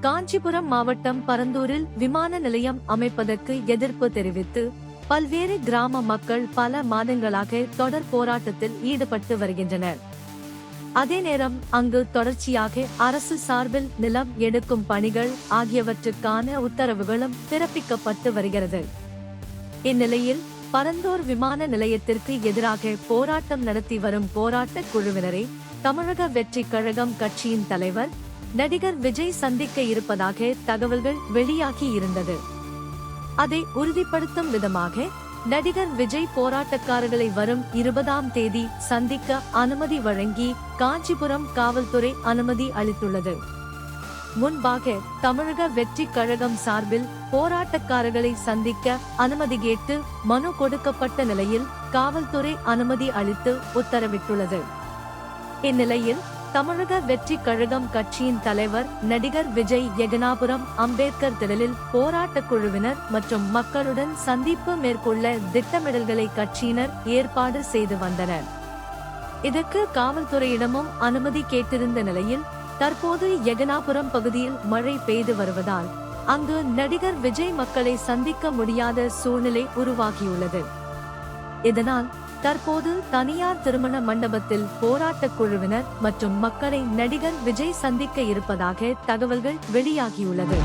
காஞ்சிபுரம் மாவட்டம் பரந்தூரில் விமான நிலையம் அமைப்பதற்கு எதிர்ப்பு தெரிவித்து பல்வேறு கிராம மக்கள் பல மாதங்களாக தொடர் போராட்டத்தில் ஈடுபட்டு வருகின்றனர். அதே நேரம் அங்கு தொடர்ச்சியாக அரசு சார்பில் நிலம் எடுக்கும் பணிகள் ஆகியவற்றுக்கான உத்தரவுகளும் பிறப்பிக்கப்பட்டு வருகிறது. இந்நிலையில் பரந்தூர் விமான நிலையத்திற்கு எதிராக போராட்டம் நடத்தி வரும் போராட்ட குழுவினரை தமிழக வெற்றி கழகம் கட்சியின் தலைவர் நடிகர் விஜய் சந்திக்க இருப்பதாக தகவல்கள் வெளியாகி இருந்தது. அதை உறுதிப்படுத்தும் விதமாக நடிகர் விஜய் போராட்டக்காரர்களை வரும் 20ஆம் தேதி சந்திக்க அனுமதி வழங்கி காஞ்சிபுரம் காவல்துறை அனுமதி அளித்துள்ளது. முன்பாக தமிழக வெற்றி கழகம் சார்பில் போராட்டக்காரர்களை சந்திக்க அனுமதி கேட்டு மனு கொடுக்கப்பட்ட நிலையில் காவல்துறை அனுமதி அளித்து உத்தரவிட்டுள்ளது. இந்நிலையில் தமிழக வெற்றி கழகம் கட்சியின் தலைவர் நடிகர் விஜய் எகனாபுரம் அம்பேத்கர் திடலில் போராட்ட குழுவினர் மற்றும் மக்களுடன் சந்திப்பு மேற்கொள்ள திட்டமிடல்களை கட்சியினர் ஏற்பாடு செய்து வந்தனர். இதற்கு காவல்துறையிடமும் அனுமதி கேட்டிருந்த நிலையில் தற்போது எகனாபுரம் பகுதியில் மழை பெய்து வருவதால் அங்கு நடிகர் விஜய் மக்களை சந்திக்க முடியாத சூழ்நிலை உருவாகியுள்ளது. இதனால் தற்போது தனியார் திருமண மண்டபத்தில் போராட்ட குழுவினர் மற்றும் மக்களை நடிகர் விஜய் சந்திக்க இருப்பதாக தகவல்கள் வெளியாகியுள்ளது.